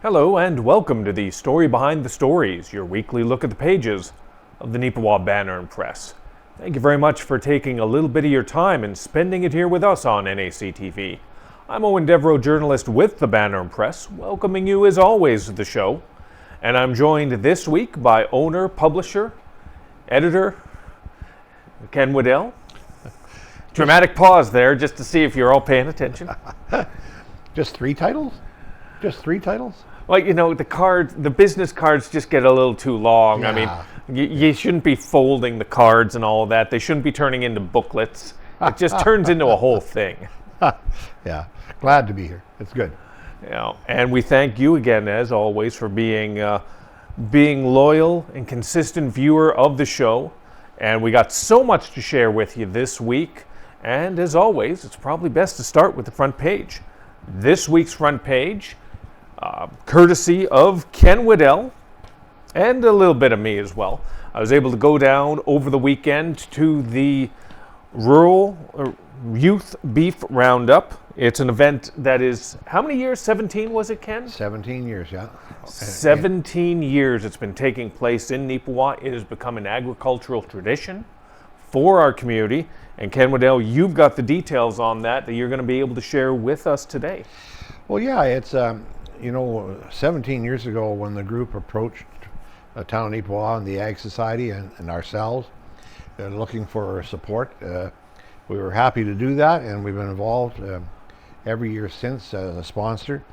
Hello and welcome to the Story Behind the Stories, your weekly look at the pages of the Neepawa Banner Press. Thank you very much for taking a little bit of your time and spending it here with us on NACTV. I'm Eoin, Devereux, journalist with the Banner Press, welcoming you as always to the show. And I'm joined this week by owner, publisher, editor, Ken Waddell. Dramatic pause there just to see if you're all paying attention. Just three titles? Just three titles? Well, you know, the business cards just get a little too long. Yeah. I mean, you shouldn't be folding the cards and all of that. They shouldn't be turning into booklets. It just turns into a whole thing. Yeah, glad to be here. It's good. You know, and we thank you again, as always, for being loyal and consistent viewer of the show. And we got so much to share with you this week. And as always, it's probably best to start with the front page. This week's front page, courtesy of Ken Waddell, and a little bit of me as well. I was able to go down over the weekend to the Rural Youth Beef Roundup. It's an event that is, how many years? 17 was it, Ken? 17 years, yeah. 17 years it's been taking place in Neepawa. It has become an agricultural tradition for our community. And Ken Waddell, you've got the details on that you're going to be able to share with us today. Well, yeah, it's, 17 years ago when the group approached the town of Neepawa and the Ag Society and ourselves looking for support, we were happy to do that, and we've been involved every year since as a sponsor.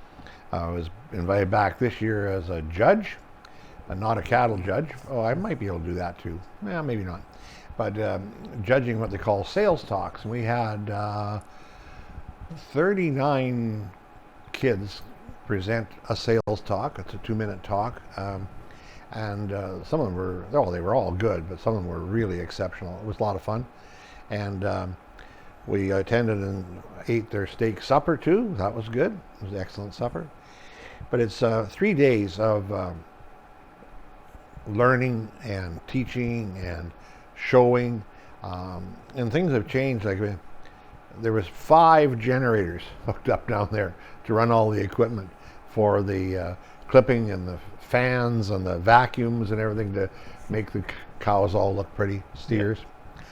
I was invited back this year as a judge, not a cattle judge. Oh, I might be able to do that too. Yeah, maybe not. But judging what they call sales talks. And we had 39 kids present a sales talk. It's a 2-minute talk. And some of them they were all good, but some of them were really exceptional. It was a lot of fun. And we attended and ate their steak supper too. That was good. It was an excellent supper. But it's 3 days of learning and teaching and showing, and things have changed. Like there was 5 generators hooked up down there to run all the equipment for the clipping and the fans and the vacuums and everything to make the cows all look pretty, steers.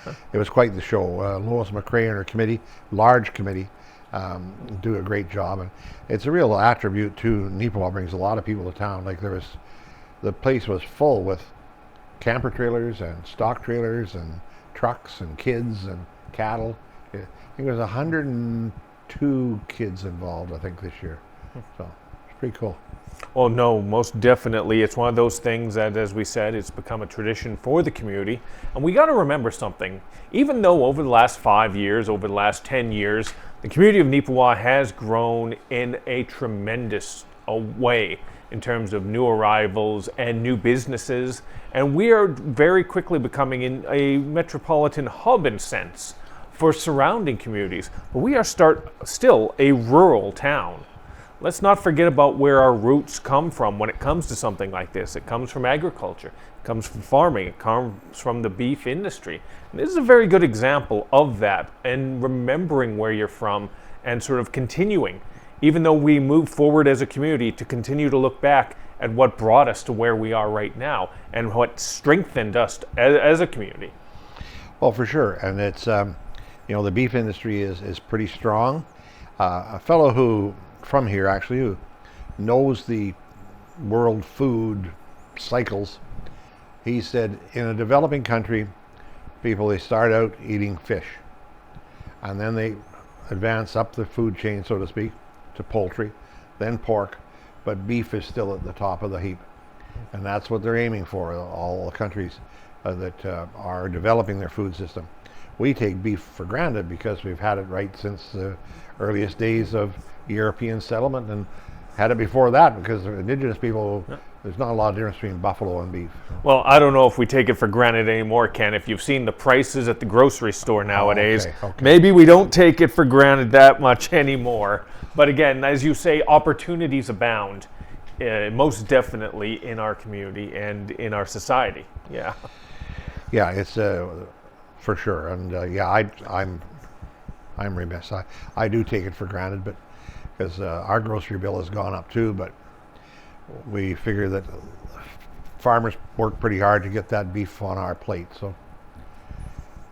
Yeah. It was quite the show. Lois McRae and her committee, large committee, do a great job, and it's a real attribute to Neepawa. Brings a lot of people to town. Like the place was full with camper trailers and stock trailers and trucks and kids and cattle. I think there was 102 kids involved, I think, this year. So it's pretty cool. Oh no, most definitely. It's one of those things that, as we said, it's become a tradition for the community. And we got to remember something. Even though over the last 5 years, over the last 10 years, the community of Neepawa has grown in a tremendous way in terms of new arrivals and new businesses. And we are very quickly becoming in a metropolitan hub in sense for surrounding communities. But we are still a rural town. Let's not forget about where our roots come from when it comes to something like this. It comes from agriculture, it comes from farming, it comes from the beef industry. And this is a very good example of that, and remembering where you're from and sort of continuing, even though we move forward as a community, to continue to look back at what brought us to where we are right now and what strengthened us as a community. Well, for sure. And it's, the beef industry is pretty strong. A fellow from here actually, who knows the world food cycles, he said in a developing country, they start out eating fish, and then they advance up the food chain, so to speak, to poultry, then pork, but beef is still at the top of the heap. And that's what they're aiming for, all the countries that are developing their food system. We take beef for granted because we've had it right since the earliest days of European settlement, and had it before that because the indigenous people, there's not a lot of difference between buffalo and beef. Well, I don't know if we take it for granted anymore, Ken. If you've seen the prices at the grocery store nowadays, okay. Maybe we don't take it for granted that much anymore. But again, as you say, opportunities abound, most definitely in our community and in our society. Yeah. Yeah, it's for sure. And I'm remiss. I do take it for granted, but because our grocery bill has gone up too. But we figure that farmers work pretty hard to get that beef on our plate, so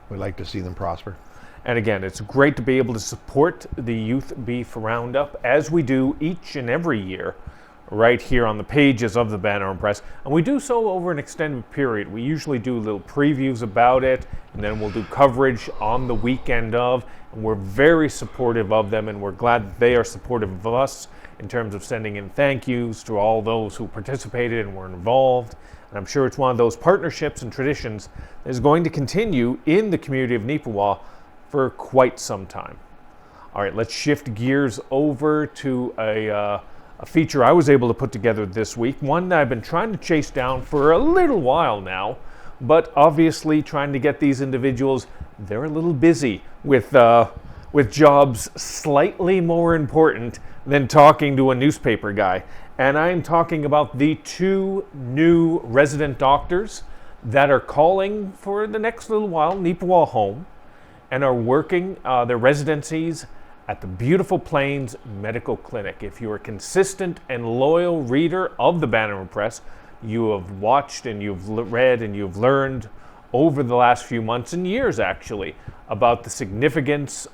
we like to see them prosper. And again, it's great to be able to support the Youth Beef Roundup as we do each and every year right here on the pages of the Banner Press. And we do so over an extended period. We usually do little previews about it, and then we'll do coverage on the weekend of, and we're very supportive of them, and we're glad that they are supportive of us in terms of sending in thank yous to all those who participated and were involved. And I'm sure it's one of those partnerships and traditions that is going to continue in the community of Neepawa for quite some time. All right, let's shift gears over to a feature I was able to put together this week, one that I've been trying to chase down for a little while now, but obviously trying to get these individuals, they're a little busy with jobs slightly more important than talking to a newspaper guy. And I'm talking about the 2 new resident doctors that are calling for the next little while Neepawa home and are working their residencies at the Beautiful Plains Medical Clinic. If you're a consistent and loyal reader of the Banner Press, you have watched and you've read and you've learned over the last few months and years actually about the significance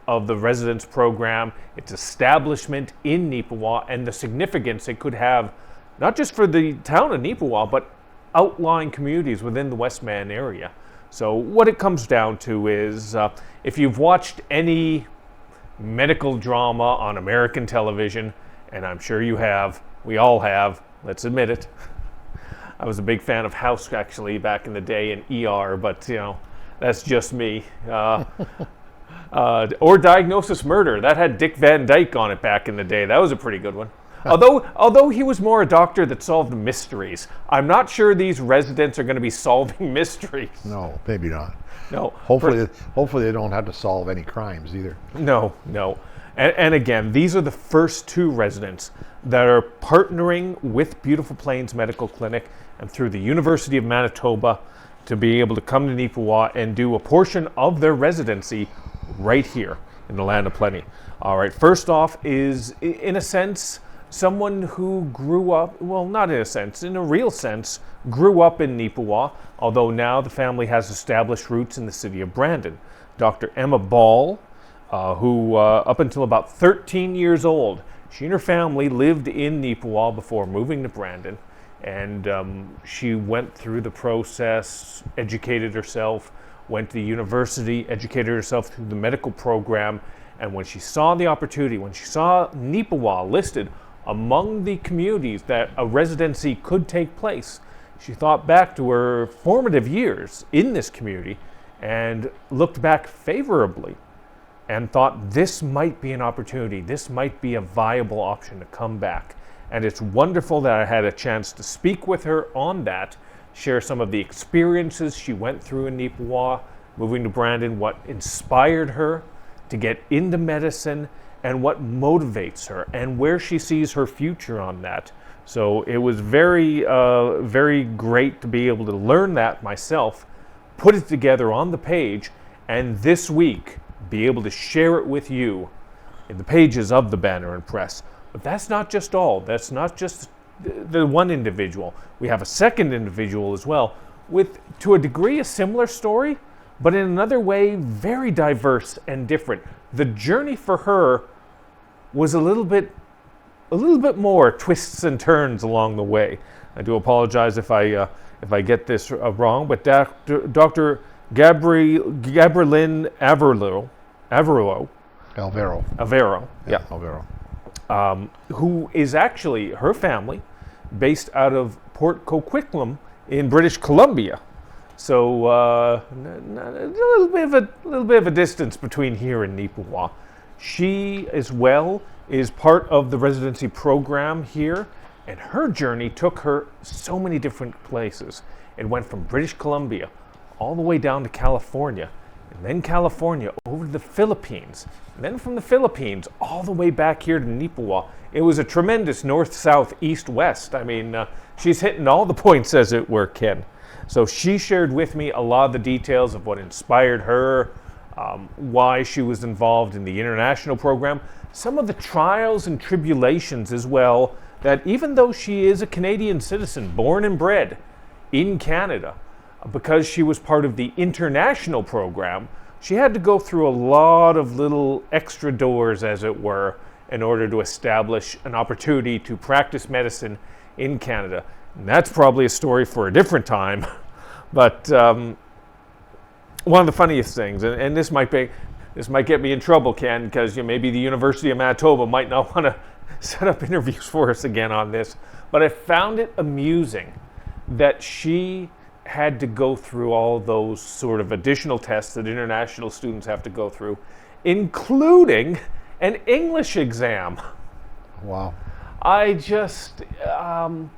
of the residence program, its establishment in Neepawa, and the significance it could have not just for the town of Neepawa, but outlying communities within the Westman area. So what it comes down to is, if you've watched any medical drama on American television, and I'm sure you have, we all have, let's admit it. I was a big fan of House actually back in the day in ER, but you know, that's just me. Or Diagnosis Murder, that had Dick Van Dyke on it back in the day. That was a pretty good one. Although he was more a doctor that solved mysteries. I'm not sure these residents are going to be solving mysteries. No, maybe not. No. Hopefully they don't have to solve any crimes either. No. And again, these are the first 2 residents that are partnering with Beautiful Plains Medical Clinic and through the University of Manitoba to be able to come to Neepawa and do a portion of their residency right here in the Land of Plenty. All right, first off is, in a sense, someone who grew up, well, not in a sense, in a real sense, grew up in Neepawa, although now the family has established roots in the city of Brandon. Dr. Emma Ball, who up until about 13 years old, she and her family lived in Neepawa before moving to Brandon, and she went through the process, educated herself, went to the university, educated herself through the medical program, and when she saw the opportunity, when she saw Neepawa listed among the communities that a residency could take place, she thought back to her formative years in this community and looked back favorably and thought this might be an opportunity, this might be a viable option to come back. And it's wonderful that I had a chance to speak with her on that, share some of the experiences she went through in Neepawa, moving to Brandon, what inspired her to get into medicine, and what motivates her, and where she sees her future on that. So it was very, very great to be able to learn that myself, put it together on the page, and this week be able to share it with you in the pages of the Banner Press. But that's not just all. That's not just the one individual. We have a second individual as well, with, to a degree, a similar story, but in another way, very diverse and different. The journey for her was a little bit more twists and turns along the way. I do apologize if I get this wrong, but Dr. Gabrielin Alvaro, who is actually, her family, based out of Port Coquitlam in British Columbia. So a little bit of a distance between here and Neepawa. She, as well, is part of the residency program here, and her journey took her so many different places. It went from British Columbia all the way down to California, and then California over to the Philippines, and then from the Philippines all the way back here to Neepawa. It was a tremendous north, south, east, west. I mean, she's hitting all the points, as it were, Ken. So she shared with me a lot of the details of what inspired her, why she was involved in the international program, some of the trials and tribulations as well that even though she is a Canadian citizen, born and bred in Canada, because she was part of the international program, she had to go through a lot of little extra doors, as it were, in order to establish an opportunity to practice medicine in Canada. And that's probably a story for a different time. But one of the funniest things, and this might get me in trouble, Ken, because maybe the University of Manitoba might not want to set up interviews for us again on this, but I found it amusing that she had to go through all those sort of additional tests that international students have to go through, including an English exam. Wow.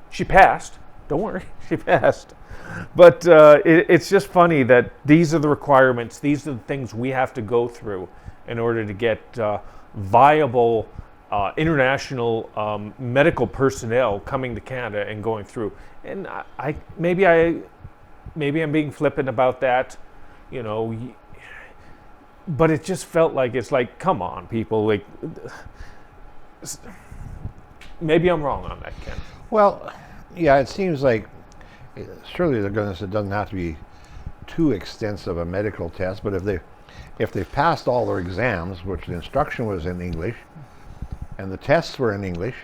She passed. Don't worry, she passed. But it's just funny that these are the requirements, these are the things we have to go through in order to get viable international medical personnel coming to Canada and going through. And maybe I'm being flippant about that, but it just felt like it's like, come on, people, like, maybe I'm wrong on that, Ken. Well, yeah, it seems like surely it doesn't have to be too extensive a medical test, but if they've passed all their exams, which the instruction was in English, and the tests were in English,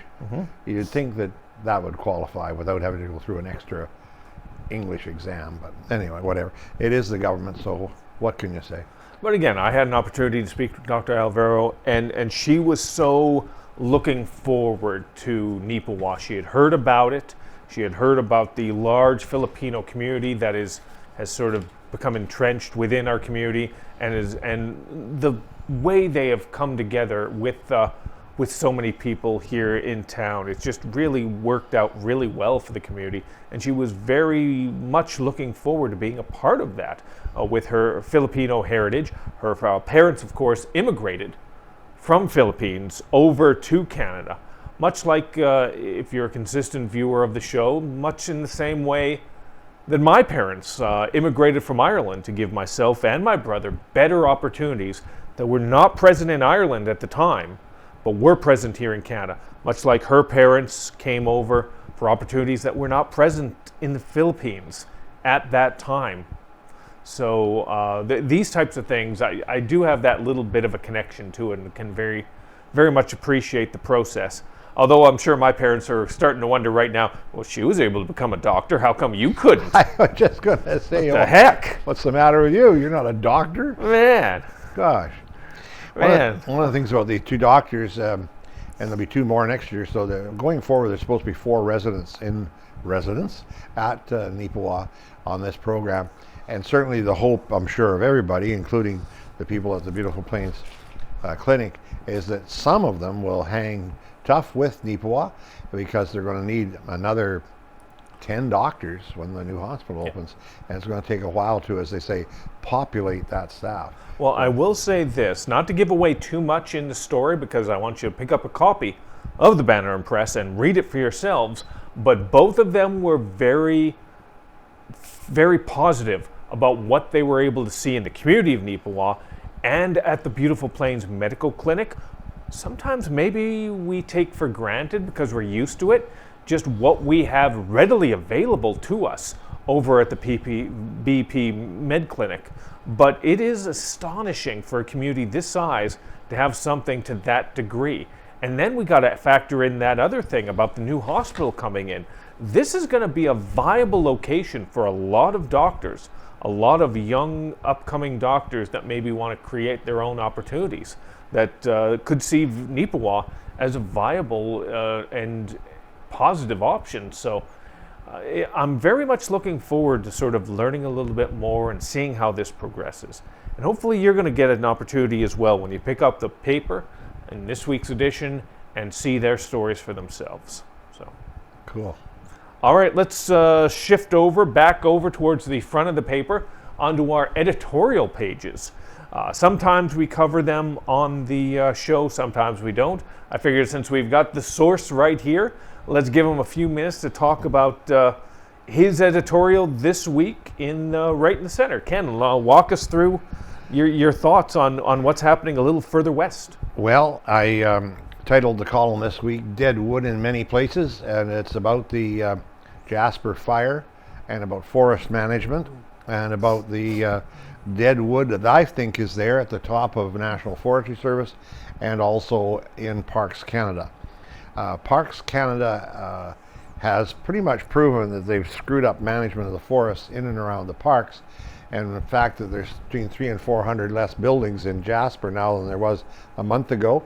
you'd think that would qualify without having to go through an extra English exam. But anyway, whatever. It is the government, so what can you say? But again, I had an opportunity to speak to Dr. Devereux, and she was so looking forward to Neepawa. She had heard about it. She had heard about the large Filipino community that has sort of become entrenched within our community, and the way they have come together with so many people here in town. It's just really worked out really well for the community, and she was very much looking forward to being a part of that with her Filipino heritage. Her parents, of course, immigrated from Philippines over to Canada, much like, if you're a consistent viewer of the show, much in the same way that my parents immigrated from Ireland to give myself and my brother better opportunities that were not present in Ireland at the time, but were present here in Canada, much like her parents came over for opportunities that were not present in the Philippines at that time. So these types of things, I do have that little bit of a connection to it and can very, very much appreciate the process. Although I'm sure my parents are starting to wonder right now, well, she was able to become a doctor. How come you couldn't? I was just going to say, what the heck? What's the matter with you? You're not a doctor? Man. Gosh. Man. One of the things about the two doctors, and there'll be two more next year, so going forward there's supposed to be 4 residents at Neepawa on this program. And certainly the hope, I'm sure, of everybody, including the people at the Beautiful Plains Clinic, is that some of them will hang tough with Neepawa, because they're going to need another 10 doctors when the new hospital opens, and it's going to take a while to, as they say, populate that staff. Well, I will say this, not to give away too much in the story, because I want you to pick up a copy of the Banner Press and read it for yourselves, but both of them were very, very positive about what they were able to see in the community of Neepawa and at the Beautiful Plains Medical Clinic. Sometimes maybe we take for granted, because we're used to it, just what we have readily available to us over at the BP Med Clinic. But it is astonishing for a community this size to have something to that degree. And then we got to factor in that other thing about the new hospital coming in. This is going to be a viable location for a lot of doctors, a lot of young upcoming doctors that maybe want to create their own opportunities, that could see Neepawa as a viable and positive option. So I'm very much looking forward to sort of learning a little bit more and seeing how this progresses. And hopefully you're going to get an opportunity as well when you pick up the paper in this week's edition and see their stories for themselves. So cool. All right, let's shift back over towards the front of the paper onto our editorial pages. Sometimes we cover them on the show, sometimes we don't. I figured since we've got the source right here, let's give him a few minutes to talk about his editorial this week in right in the center. Ken, walk us through your thoughts on what's happening a little further west. Well, I titled the column this week, Dead Wood in Many Places, and it's about the Jasper fire and about forest management and about the dead wood that I think is there at the top of National Forestry Service and also in Parks Canada. Parks Canada has pretty much proven that they've screwed up management of the forests in and around the parks, and the fact that there's between 300 and 400 less buildings in Jasper now than there was a month ago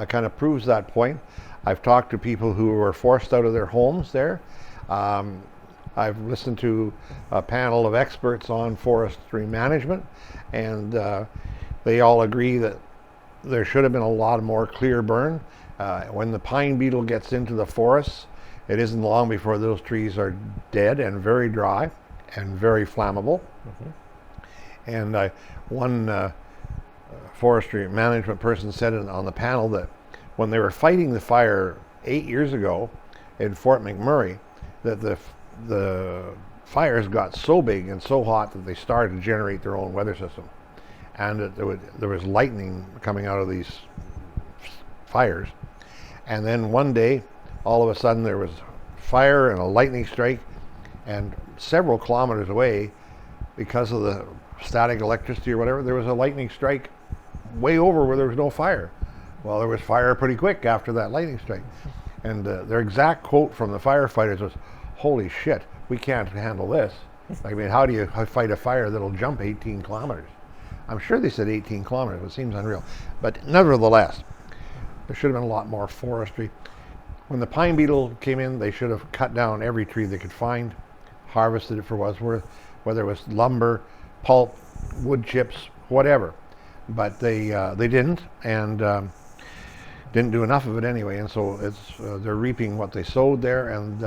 kind of proves that point. I've talked to people who were forced out of their homes there. I've listened to a panel of experts on forestry management, and they all agree that there should have been a lot more clear burn. When the pine beetle gets into the forests, it isn't long before those trees are dead and very dry and very flammable. And one forestry management person said on the panel that when they were fighting the fire 8 years ago in Fort McMurray, that the fires got so big and so hot that they started to generate their own weather system, and that there was lightning coming out of these fires. And then one day, all of a sudden, there was fire and a lightning strike, and several kilometers away, because of the static electricity or whatever, there was a lightning strike way over where there was no fire. Well, there was fire pretty quick after that lightning strike. And their exact quote from the firefighters was, "Holy shit, we can't handle this." I mean, how do you fight a fire that'll jump 18 kilometers? I'm sure they said 18 kilometers, it seems unreal. But nevertheless, there should have been a lot more forestry. When the pine beetle came in, they should have cut down every tree they could find, harvested it for what it's worth, whether it was lumber, pulp, wood chips, whatever. But they didn't, and didn't do enough of it anyway. And so they're reaping what they sowed there. And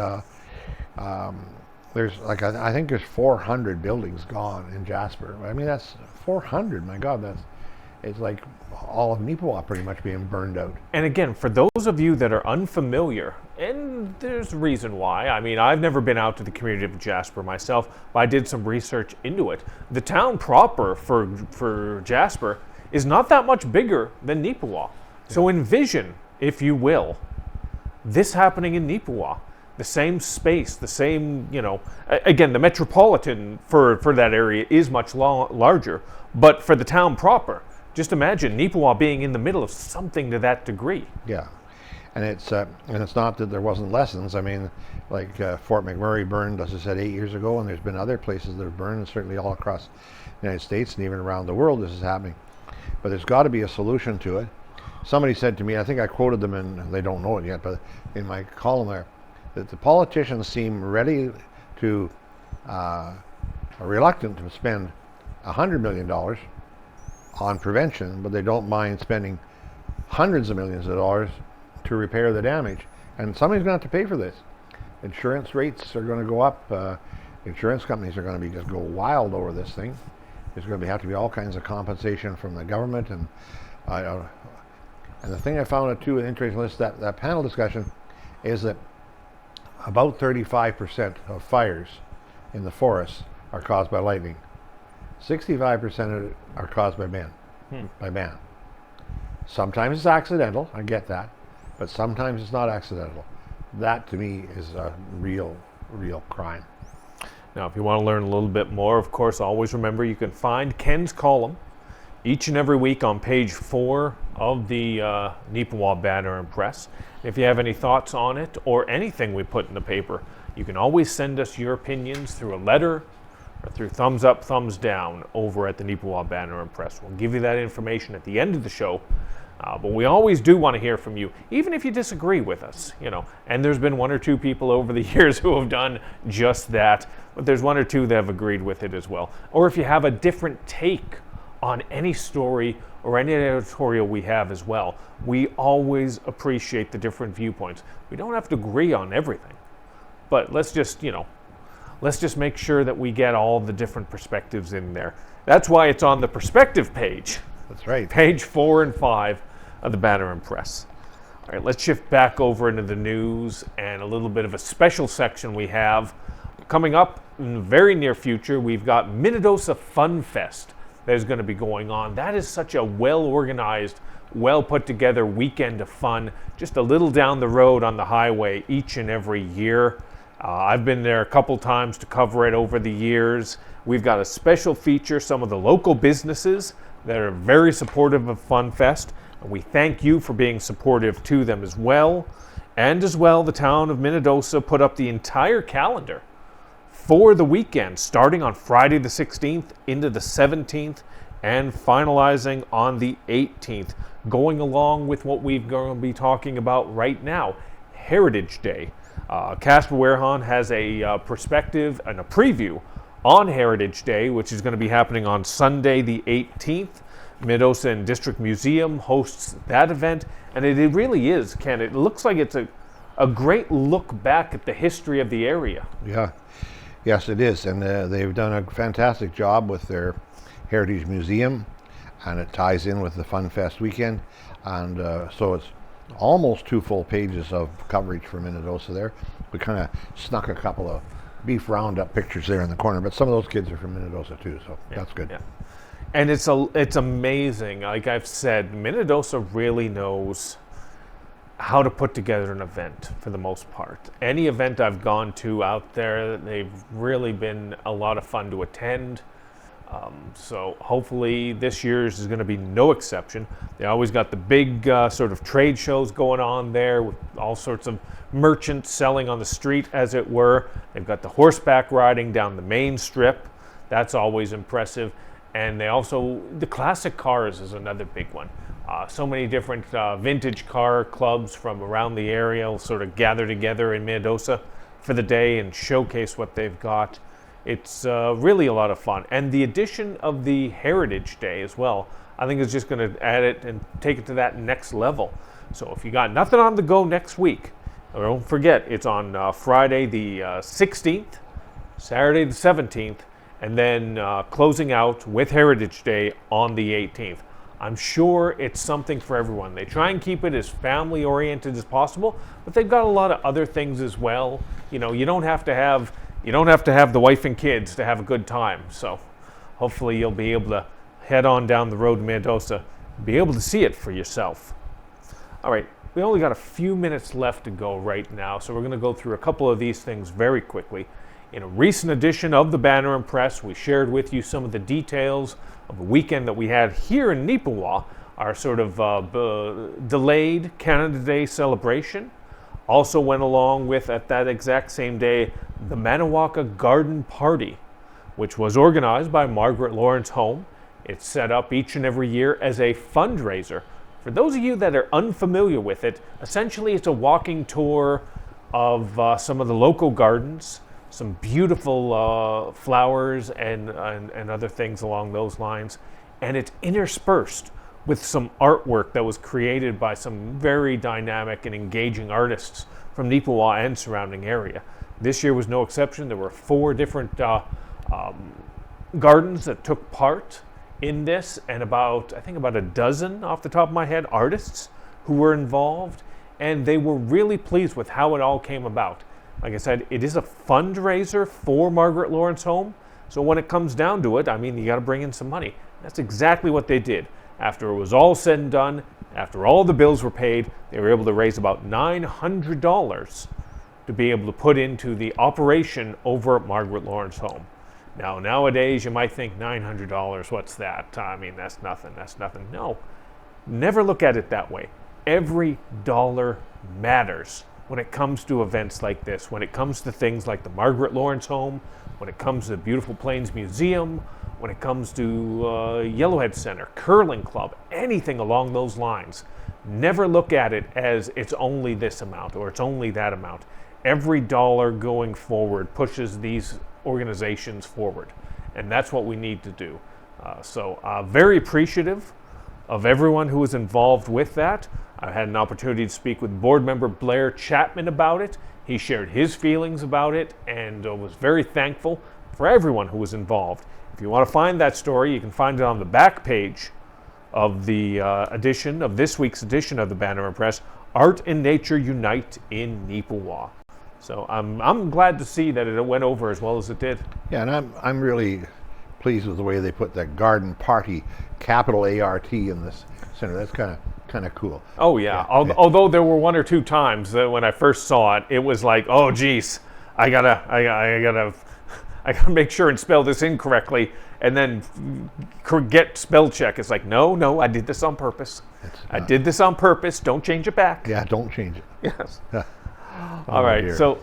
there's I think there's 400 buildings gone in Jasper. I mean, that's 400. My God, it's like all of Neepawa pretty much being burned out. And again, for those of you that are unfamiliar, and there's a reason why. I mean, I've never been out to the community of Jasper myself, but I did some research into it. The town proper for Jasper is not that much bigger than Neepawa. So envision, if you will, this happening in Neepawa. The same space, the same, again, the metropolitan for that area is much larger, but for the town proper, just imagine Neepawa being in the middle of something to that degree. Yeah, and it's not that there wasn't lessons. I mean, like Fort McMurray burned, as I said, 8 years ago, and there's been other places that have burned, and certainly all across the United States and even around the world this is happening. But there's got to be a solution to it. Somebody said to me, I think I quoted them, and they don't know it yet, but in my column there, that the politicians seem ready to, reluctant to spend $100 million on prevention, but they don't mind spending hundreds of millions of dollars to repair the damage. And somebody's going to have to pay for this. Insurance rates are going to go up. Insurance companies are going to be just go wild over this thing. There's going to have to be all kinds of compensation from the government. And the thing I found too interesting list that panel discussion is that about 35% of fires in the forests are caused by lightning. 65% of it are caused by man. Sometimes it's accidental, I get that, but sometimes it's not accidental. That to me is a real crime. Now, if you want to learn a little bit more, of course, always remember you can find Ken's column each and every week on page 4 of the Neepawa Banner Press. If you have any thoughts on it or anything we put in the paper, you can always send us your opinions through a letter or through thumbs up, thumbs down over at the Neepawa Banner Press. We'll give you that information at the end of the show. But we always do want to hear from you, even if you disagree with us, And there's been 1 or 2 people over the years who have done just that, but there's 1 or 2 that have agreed with it as well. Or if you have a different take on any story or any editorial we have as well, we always appreciate the different viewpoints. We don't have to agree on everything, but let's just make sure that we get all the different perspectives in there. That's why it's on the perspective page. That's right. Page 4 and 5 of the Banner Press. All right, let's shift back over into the news and a little bit of a special section we have coming up in the very near future. We've got Minnedosa Fun Fest. that is going to be going on. That is such a well-organized, well put together weekend of fun, just a little down the road on the highway each and every year. I've been there a couple times to cover it over the years. We've got a special feature, some of the local businesses that are very supportive of FunFest, and we thank you for being supportive to them as well. And as well, the town of Minnedosa put up the entire calendar for the weekend, starting on Friday the 16th into the 17th and finalizing on the 18th, going along with what we're going to be talking about right now, Heritage Day. Casper Warehan has a perspective and a preview on Heritage Day, which is going to be happening on Sunday the 18th. Minnedosa and District Museum hosts that event, and it really is, Ken. It looks like it's a great look back at the history of the area. Yeah, yes, it is, and they've done a fantastic job with their Heritage Museum, and it ties in with the FunFest weekend, and so it's almost 2 full pages of coverage for Minnedosa there. We kind of snuck a couple of beef roundup pictures there in the corner, but some of those kids are from Minnedosa too, so that's good. Yeah. And it's amazing. Like I've said, Minnedosa really knows how to put together an event for the most part. Any event I've gone to out there, they've really been a lot of fun to attend. So hopefully this year's is going to be no exception. They always got the big sort of trade shows going on there with all sorts of merchants selling on the street, as it were. They've got the horseback riding down the main strip. That's always impressive. And they also, the classic cars is another big one. So many different vintage car clubs from around the area will sort of gather together in Minnedosa for the day and showcase what they've got. It's really a lot of fun. And the addition of the Heritage Day as well, I think is just going to add it and take it to that next level. So if you got nothing on the go next week, don't forget, it's on Friday the 16th, Saturday the 17th, and then closing out with Heritage Day on the 18th. I'm sure it's something for everyone. They try and keep it as family-oriented as possible, but they've got a lot of other things as well. You know, you don't have to have the wife and kids to have a good time. So hopefully you'll be able to head on down the road to Minnedosa, be able to see it for yourself. All right, we only got a few minutes left to go right now, so we're going to go through a couple of these things very quickly. In a recent edition of the Banner Press, we shared with you some of the details of a weekend that we had here in Neepawa, our sort of delayed Canada Day celebration. Also went along with, at that exact same day, the Manawanka Garden Party, which was organized by Margaret Lawrence Home. It's set up each and every year as a fundraiser. For those of you that are unfamiliar with it, essentially it's a walking tour of some of the local gardens, some beautiful flowers and other things along those lines, and it's interspersed with some artwork that was created by some very dynamic and engaging artists from Neepawa and surrounding area. This year was no exception. There were 4 different gardens that took part in this, and I think about a dozen, off the top of my head, artists who were involved, and they were really pleased with how it all came about. Like I said, it is a fundraiser for Margaret Lawrence Home, so when it comes down to it, I mean, you got to bring in some money. That's exactly what they did. After it was all said and done, after all the bills were paid, they were able to raise about $900 to be able to put into the operation over at Margaret Lawrence Home. Now, nowadays, you might think $900, what's that? I mean, that's nothing. No, never look at it that way. Every dollar matters when it comes to events like this, when it comes to things like the Margaret Lawrence Home, when it comes to the Beautiful Plains Museum, when it comes to Yellowhead Center, Curling Club, anything along those lines. Never look at it as it's only this amount or it's only that amount. Every dollar going forward pushes these organizations forward, and that's what we need to do. So very appreciative of everyone who was involved with that. I had an opportunity to speak with board member Blair Chapman about it. He shared his feelings about it and was very thankful for everyone who was involved. If you want to find that story, you can find it on the back page of the edition of this week's edition of the Banner Press, Art and Nature Unite in Neepawa. So I'm glad to see that it went over as well as it did. Yeah, and I'm really pleased with the way they put that Garden Party, capital A-R-T, in this center. That's kind of cool. Oh yeah. Although there were one or two times that when I first saw it, it was like, oh geez, I gotta make sure and spell this incorrectly, and then get spell check. It's like, no, I did this on purpose. I did this on purpose. Don't change it back. Yeah, don't change it. Yes. All right. So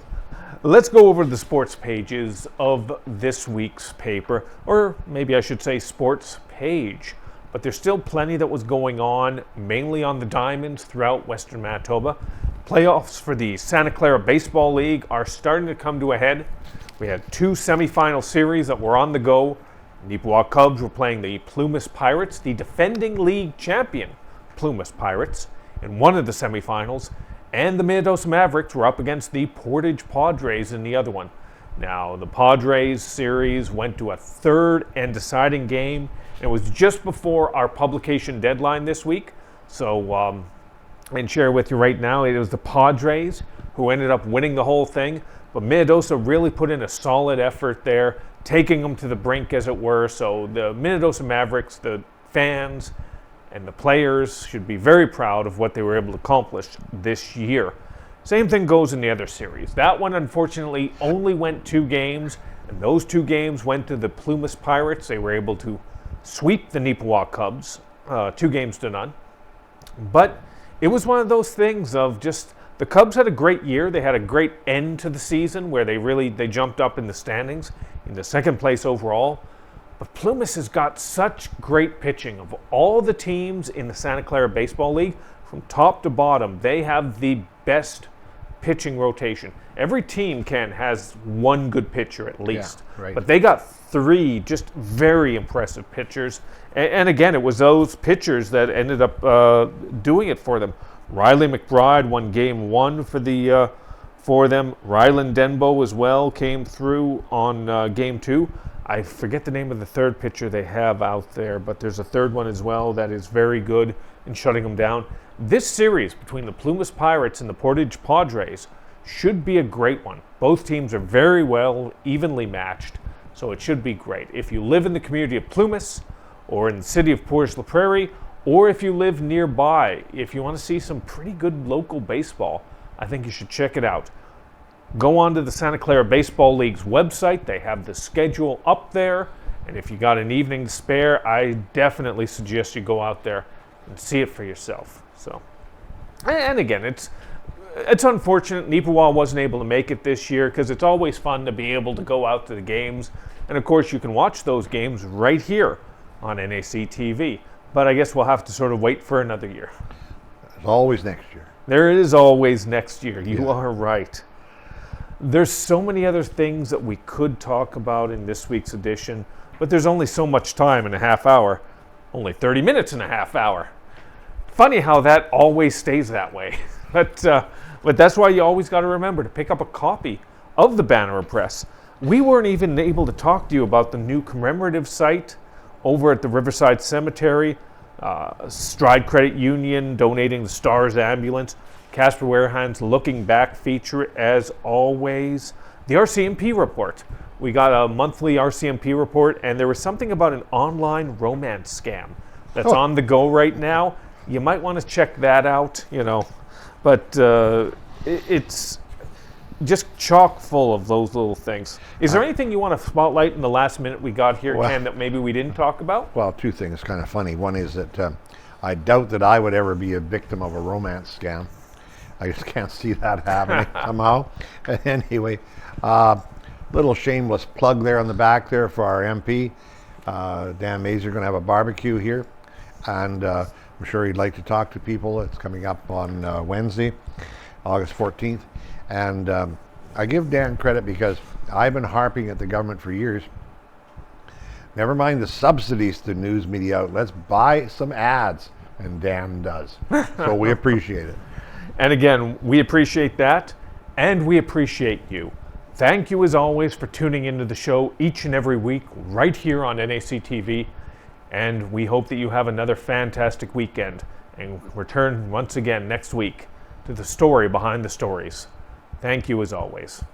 let's go over the sports pages of this week's paper, or maybe I should say sports page. But there's still plenty that was going on, mainly on the diamonds throughout Western Manitoba. Playoffs for the Santa Clara Baseball League are starting to come to a head. We had two semifinal series that were on the go. Neepawa Cubs were playing the Plumas Pirates, the defending league champion Plumas Pirates, in one of the semifinals, and the Minnedosa Mavericks were up against the Portage Padres in the other one. Now, the Padres series went to a third and deciding game. It was just before our publication deadline this week. So, and share with you right now, it was the Padres who ended up winning the whole thing. But Minnedosa really put in a solid effort there, taking them to the brink, as it were. So the Minnedosa Mavericks, the fans, and the players should be very proud of what they were able to accomplish this year. Same thing goes in the other series. That one, unfortunately, only went 2 games, and those 2 games went to the Plumas Pirates. They were able to sweep the Neepawa Cubs, 2-0. But it was one of those things of just, the Cubs had a great year. They had a great end to the season where they jumped up in the standings in the second place overall. But Plumas has got such great pitching. Of all the teams in the Santa Clara Baseball League, from top to bottom, they have the best pitching rotation. Every team has one good pitcher at least. Yeah, right. But they got 3 just very impressive pitchers. And again, it was those pitchers that ended up doing it for them. Riley McBride won game 1 for them. Rylan Denbo as well came through on game 2. I forget the name of the third pitcher they have out there, but there's a third one as well that is very good in shutting them down. This series between the Plumas Pirates and the Portage Padres should be a great one. Both teams are very well evenly matched, so it should be great. If you live in the community of Plumas or in the city of Portage La Prairie, or if you live nearby, if you want to see some pretty good local baseball, I think you should check it out. Go on to the Santa Clara Baseball League's website. They have the schedule up there. And if you got an evening to spare, I definitely suggest you go out there and see it for yourself. So, and again, it's unfortunate Neepawa wasn't able to make it this year, because it's always fun to be able to go out to the games. And of course, you can watch those games right here on NAC TV. But I guess we'll have to sort of wait for another year. There's always next year. There is always next year. You are right. There's so many other things that we could talk about in this week's edition, but there's only so much time in a half hour. Only 30 minutes in a half hour. Funny how that always stays that way. But that's why you always got to remember to pick up a copy of the Banner Press. We weren't even able to talk to you about the new commemorative site over at the Riverside Cemetery, Stride Credit Union donating the Stars Ambulance, Casper Warehan's Looking Back feature, as always. The RCMP report. We got a monthly RCMP report, and there was something about an online romance scam that's on the go right now. You might want to check that out, But it's just chock full of those little things. Is there anything you want to spotlight in the last minute we got here, Ken, that maybe we didn't talk about? Well, 2 things kind of funny. One is that I doubt that I would ever be a victim of a romance scam. I just can't see that happening somehow. Anyway, little shameless plug there on the back there for our MP. Dan Mazur going to have a barbecue here, and I'm sure he'd like to talk to people. It's coming up on Wednesday, August 14th. And I give Dan credit because I've been harping at the government for years. Never mind the subsidies to news media outlets, buy some ads, and Dan does. So we appreciate it. And again, we appreciate that, and we appreciate you. Thank you, as always, for tuning into the show each and every week right here on NAC TV. And we hope that you have another fantastic weekend and return once again next week to the story behind the stories. Thank you, as always.